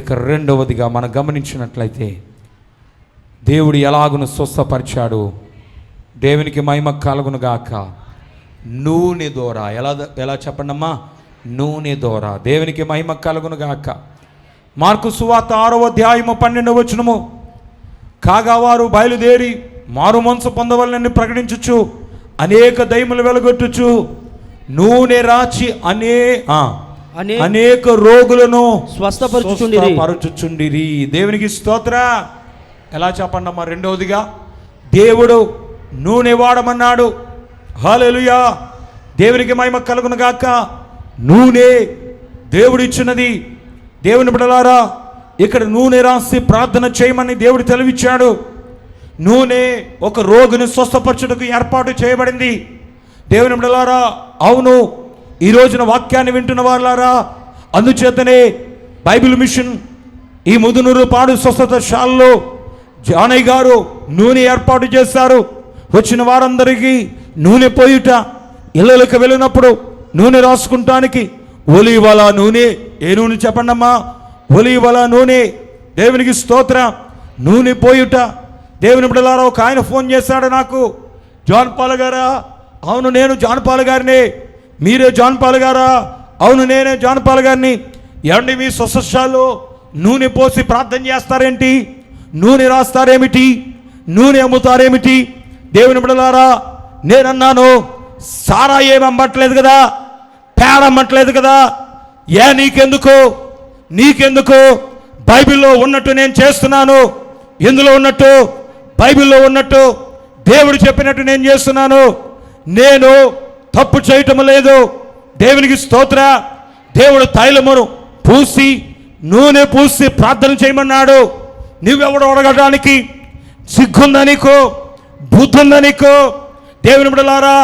ఇక రెండవదిగా మనం గమనించినట్లయితే దేవుడు ఎలాగును స్వస్థపరిచాడు. దేవునికి మహిమ కలుగునుగాక. నూనె ద్వారా ఎలా చెప్పండమ్మా? నూనె ద్వారా దేవునికి మహిమ కలుగునుగాక. మార్కు సువార్త 6వ అధ్యాయము 12వ వచనము, కాగా వారు బయలుదేరి మారు మనసు పొందవలనని ప్రకటించుచు అనేక దయ్యములు వెలగొట్టుచు నూనె రాచి అనేక రోగులను స్వస్థపరచుచుండిరి. దేవునికి స్తోత్ర. ఎలా చెప్పండమ్మా? రెండవదిగా దేవుడు నూనె వాడమన్నాడు. హల్లెలూయా. దేవునికి మహిమ కలుగునుగాక. నూనె దేవుడిచ్చినది. దేవుని బిడ్డలారా, ఇక్కడ నూనె రాసి ప్రార్థన చేయమని దేవుడు తెలివిచ్చాడు. నూనె ఒక రోగిని స్వస్థపరచుటకు ఏర్పాటు చేయబడింది. దేవుని బిడ్డలారా, అవును, ఈ రోజున వాక్యాన్ని వింటున్న వాళ్ళారా, అందుచేతనే బైబిల్ మిషన్ ఈ ముదునూరు పాడు స్వస్థతశాలలో జానయ్య గారు నూనె ఏర్పాటు చేశారు. వచ్చిన వారందరికీ నూనె పోయుట, ఇళ్ళకి వెళ్ళినప్పుడు నూనె రాసుకుంటానికి ఒలీవల నూనె. ఏ నూనె చెప్పండమ్మా? ఒలీవల నూనె. దేవునికి స్తోత్ర. నూనె పోయుట. దేవుని బిడ్డలారా, ఒక ఆయన ఫోన్ చేశాడు నాకు, జాన్ పాల్ గారా? అవును, నేను జాన్ పాల్ గారిని. మీరే జాన్ పాల్ గారా? అవును, నేనే జాన్ పాల్ గారిని. ఏమండి, మీ స్వస్థశాలలో నూనె పోసి ప్రార్థన చేస్తారేంటి? నూనె రాస్తారేమిటి? నూనె అమ్ముతారేమిటి? దేవుని బిడ్డలారా, నేనన్నాను, సారా ఏమి అమ్మట్లేదు కదా, పేడ అమ్మట్లేదు కదా, ఏ నీకెందుకు? బైబిల్లో ఉన్నట్టు నేను చేస్తున్నాను. ఎందులో ఉన్నట్టు? బైబిల్లో ఉన్నట్టు, దేవుడు చెప్పినట్టు నేను చేస్తున్నాను. నేను తప్పు చేయటం లేదు. దేవునికి స్తోత్ర. దేవుడు తైలమును పూసి నూనె పూసి ప్రార్థన చేయమన్నాడు. నువ్వెవడు అడగడానికి? సిగ్గుందా నీకు? బుద్ధుందా నీకు? దేవుని బిడ్డలారా,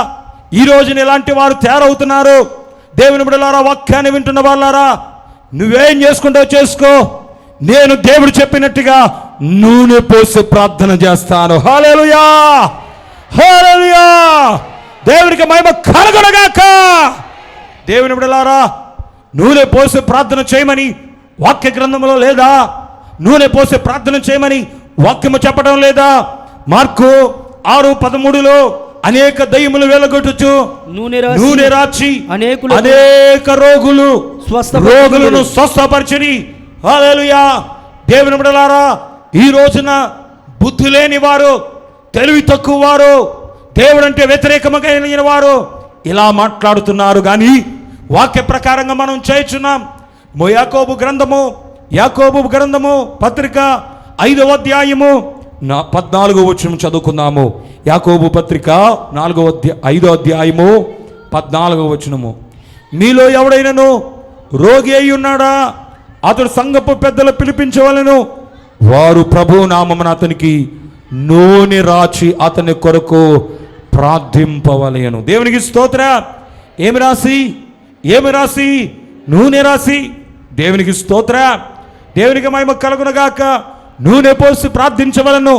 ఈ రోజున ఇలాంటి వారు తయారవుతున్నారు. దేవుని బిడ్డలారా, వాక్యాన్ని వింటున్న వాళ్ళారా, నువ్వేం చేసుకుంటావు చేసుకో. నేను దేవుడు చెప్పినట్టుగా నూనె పోసి ప్రార్థన చేస్తాను. హల్లెలూయా, హల్లెలూయా. దేవునికి మహిమ కలుగునుగాక. దేవుని బిడ్డలారా, నూనె పోసి ప్రార్థన చేయమని వాక్య గ్రంథంలో లేదా? నూనె పోసి ప్రార్థన చేయమని వాక్యము చెప్పడం లేదా? మార్కు 6:13లో అనేక దయ్యములు వెలగొట్టుచు నూనె రాచి అనేక రోగులను స్వస్థపరిచిరి. హల్లెలూయా. దేవుని బిడ్డలారా, ఈ రోజున బుద్ధి లేని వారు, తెలివి తక్కువ వారు, దేవుడంటే వ్యతిరేకమైన వారు ఇలా మాట్లాడుతున్నారు. కానీ వాక్య ప్రకారంగా మనం చేయుచున్నాం. యాకోబు గ్రంథము పత్రిక 5వ అధ్యాయము 14వ వచనం చదువుకుందాము. యాకోబు పత్రిక 5వ అధ్యాయము 14వ వచనము. మీలో ఎవడైనను రోగి అయి ఉన్నాడా? అతడు సంఘపు పెద్దలు పిలిపించవలెను. వారు ప్రభు నామమున అతనికి నూనె రాచి అతని కొరకు ప్రార్థింపవలెను. దేవునికి స్తోత్ర. ఏమి రాసి? నూనె రాసి. దేవునికి స్తోత్ర. దేవునికి మహిమ కలుగునుగాక. నూనె పోసి ప్రార్థించవలను.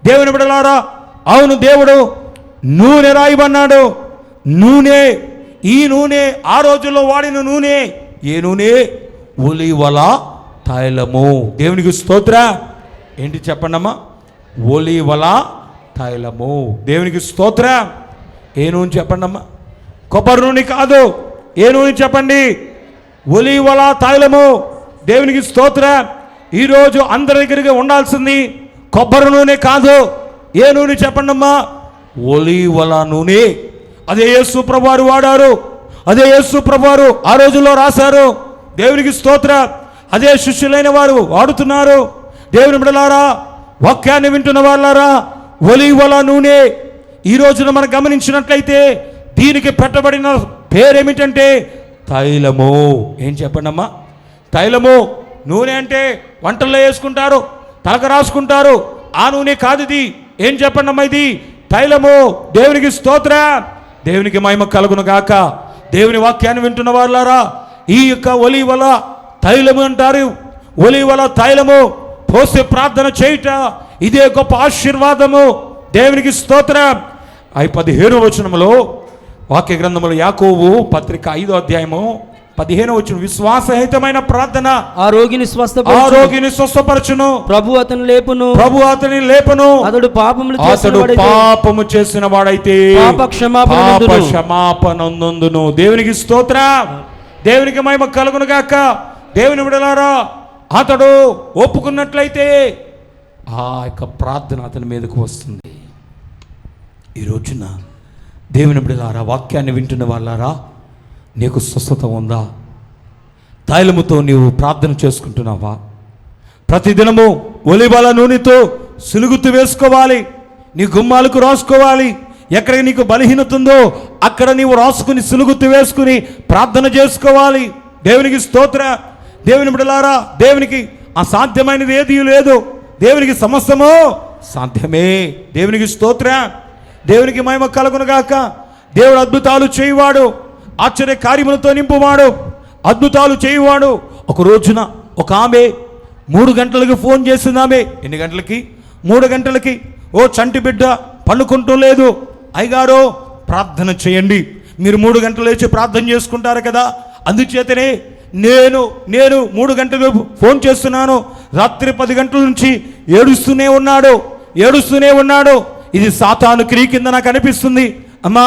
దేవుని బిడ్డలారా, అవును, దేవుడు నూనె రాయమన్నాడు. నూనె, ఈ నూనె ఆ రోజుల్లో వాడిన నూనె. ఏ నూనె? ఒలీవల తైలము. దేవునికి స్తోత్ర. ఏంటి చెప్పండమ్మా? ఒలీవల తైలము. దేవునికి స్తోత్ర. ఏ నూనె చెప్పండమ్మా? కొబ్బరి నూనె కాదు. ఏ నూనె చెప్పండి? ఒలీవల తైలము. దేవునికి స్తోత్ర. ఈరోజు అందరి దగ్గరికి ఉండాల్సింది కొబ్బరి నూనె కాదు. ఏ నూనె చెప్పండమ్మా? ఒలీవల నూనె. అదే యేసు ప్రభువారు వాడారు. అదే యేసు ప్రభువారు ఆ రోజుల్లో రాశారు. దేవునికి స్తోత్ర. అదే శిష్యులైన వారు వాడుతున్నారు. దేవుని బిడ్డలారా, వాక్యాన్ని వింటున్న వాళ్ళారా, ఒలీవల నూనె ఈ రోజున మనం గమనించినట్లయితే దీనికి పెట్టబడిన పేరేమిటంటే తైలము. ఏం చెప్పండమ్మా? తైలము. నూనె అంటే వంటల్లో వేసుకుంటారు, తలకు రాసుకుంటారు. ఆ నూనె కాదు ఇది. ఏం చెప్పండమ్మా? ఇది తైలము. దేవునికి స్తోత్ర. దేవునికి మహిమ కలుగునుగాక. దేవుని వాక్యాన్ని వింటున్న వాళ్ళారా, ఈ యొక్క ఒలీవల తైలము అంటారు. ఒలీవల తైలము పోసి ప్రార్థన చేయుట, ఇదే గొప్ప ఆశీర్వాదము. దేవునికి స్తోత్ర. 15వ వచనములో వాక్య గ్రంథములో యాకోబు పత్రిక 5వ అధ్యాయము 15వ వచనం, విశ్వాసరహితమైన ప్రార్థన ఆ రోగిని స్వస్థపరచును. ప్రభు అతను లేపును. అతడు పాపము చేసిన వాడైతే పాప క్షమాపణందును. దేవునికి స్తోత్రం, దేవునికి మహిమ కలుగును గాక. దేవుని బిడ్డలారా, అతడు ఒప్పుకున్నట్లయితే ఆ యొక్క ప్రార్థన అతని మీదకు వస్తుంది. ఈ రోజున దేవుని బిడ్డలారా, వాక్యాన్ని వింటున్న వాళ్ళారా, నీకు స్వస్థత ఉందా? తైలముతో నీవు ప్రార్థన చేసుకుంటున్నావా? ప్రతిదినము ఒలివల నూనెతో సులుగుతూ వేసుకోవాలి, నీ గుమ్మాలకు రాసుకోవాలి. ఎక్కడ నీకు బలహీనత ఉందో అక్కడ నీవు రాసుకుని సులుగుతూ వేసుకుని ప్రార్థన చేసుకోవాలి. దేవునికి స్తోత్ర. దేవుని బిడ్డలారా, దేవునికి అసాధ్యమైనది ఏదీ లేదు. దేవునికి సమస్తము సాధ్యమే. దేవునికి స్తోత్ర, దేవునికి మహిమ కలుగును గాక. దేవుడు అద్భుతాలు చేయువాడు, ఆశ్చర్య కార్యములతో నింపువాడు, అద్భుతాలు చేయువాడు. ఒక రోజున ఒక ఆమె 3 గంటలకు ఫోన్ చేసింది. ఆమె ఎన్ని గంటలకి? 3 గంటలకి. ఓ చంటి బిడ్డ పండుకుంటూ లేదు. అయ్యగారు ప్రార్థన చేయండి. మీరు 3 గంటలు లేచి ప్రార్థన చేసుకుంటారు కదా, అందుచేతనే నేను 3 గంటలకు ఫోన్ చేస్తున్నాను. రాత్రి 10 గంటల నుంచి ఏడుస్తూనే ఉన్నాడు. ఇది సాతాను క్రియ కింద నాకు అనిపిస్తుంది. అమ్మా,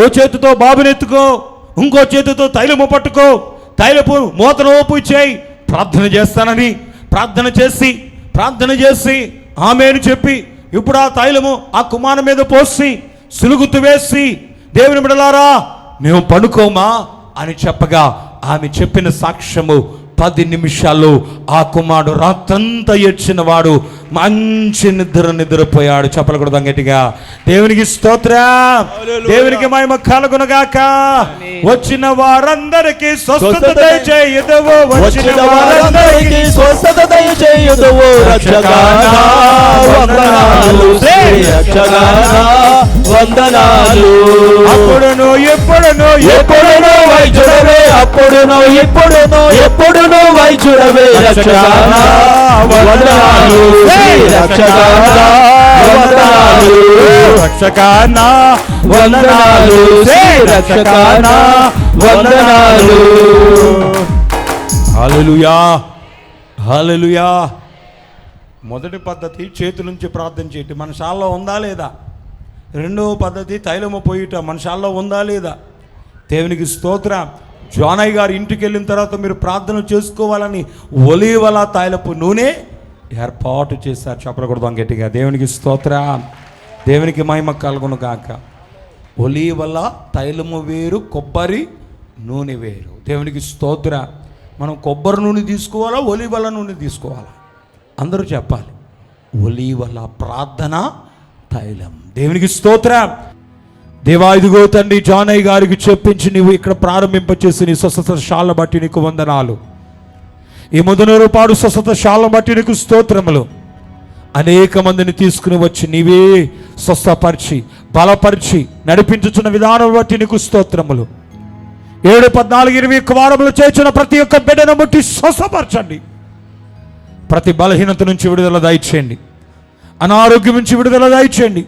ఓ చేతితో బాబునెత్తుకో, ఇంకో చేతితో తైలము పట్టుకో, తైలపు మూతను ఓపు చేయి, ప్రార్థన చేస్తానని ప్రార్థన చేసి ఆమెను చెప్పి ఇప్పుడు ఆ తైలము ఆ కుమారు మీద పోసి సులుగుతూ వేసి, దేవుని బిడ్డలారా మేము పడుకోమా అని చెప్పగా ఆమె చెప్పిన సాక్ష్యము 10 నిమిషాల్లో ఆ కుమారుడు రాత్రంతా ఏడ్చిన వాడు మంచి నిద్రపోయాడు. చెప్పలు కూడా గట్టిగా దేవునికి స్తోత్రం, దేవునికి మహిమ కలుగునుగాక. వచ్చిన వారందరికీ స్వస్థత దయచేయుదువు, వచ్చిన వారందరికీ స్వస్థత దయచేయుదువు. అప్పుడును ఎప్పుడును వైద్యుడవే, అప్పుడును ఎప్పుడును వైద్యుడవే. రక్షకానా వందనాలు, రక్షకానా వందనాలు, రక్షకానా వందనాలు. హల్లెలూయా, హల్లెలూయా. మొదటి పద్ధతి చేతుల నుంచి ప్రార్థన చేయటం మన శాలలో ఉందా లేదా? రెండవ పద్ధతి తైలము పోయిట మన శాలలో ఉందా లేదా? దేవునికి స్తోత్రం. జానయ్య గారు ఇంటికి వెళ్ళిన తర్వాత మీరు ప్రార్థన చేసుకోవాలని ఒలీవల తైలపు నూనె ఏర్పాటు చేశారు. చెప్పకూడదు గట్టిగా. దేవునికి స్తోత్రం, దేవునికి మహిమ కలుగును గాక. ఒలీవల తైలము వేరు, కొబ్బరి నూనె వేరు. దేవునికి స్తోత్రం. మనం కొబ్బరి నూనె తీసుకోవాలా, ఒలీవల నూనె తీసుకోవాలా? అందరూ చెప్పాలి. ఒలీవల ప్రార్థన తైలం. దేవునికి స్తోత్రం. దేవా, ఇదిగో తండ్రి, జానయ్య గారికి చెప్పించి నీవు ఇక్కడ ప్రారంభింపచేసి నీ స్వస్థత శాలను బట్టి నీకు వందనాలు. ఈ ముదనూరుపాడు స్వస్థత శాలను బట్టి నీకు స్తోత్రములు. అనేక మందిని తీసుకుని వచ్చి నీవే స్వస్థపరిచి బలపరిచి నడిపించుచున్న విధానం బట్టి నీకు స్తోత్రములు. 7, 14, 21 వారములు చేసిన ప్రతి ఒక్క బిడ్డను ముట్టి స్వస్థపరచండి. ప్రతి బలహీనత నుంచి విడుదల దయచేయండి, అనారోగ్యం నుంచి విడుదల దయచేయండి.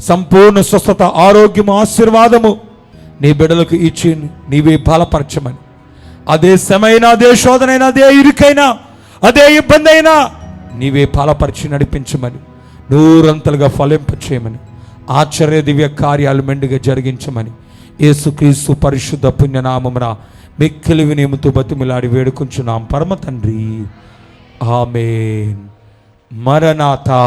సంపూర్ణ స్వస్థత, ఆరోగ్యము, ఆశీర్వాదము నీ బిడ్డలకు ఇచ్చి నీవే బలపరచమని. అదే శ్రమైనా, అదే శోధనైనా, అదే ఇరుకైనా, అదే ఇబ్బంది అయినా నీవే బలపరిచి నడిపించమని, నూరంతలుగా ఫలింపచేయమని, ఆశ్చర్య దివ్య కార్యాలు మెండుగా జరిగించమని యేసుక్రీస్తు పరిశుద్ధ పుణ్యనామమున మిక్కిలి వినయముతో బతిమిలాడి వేడుకుంటున్నాం పరమ తండ్రి. ఆమేన్. మరణాతా.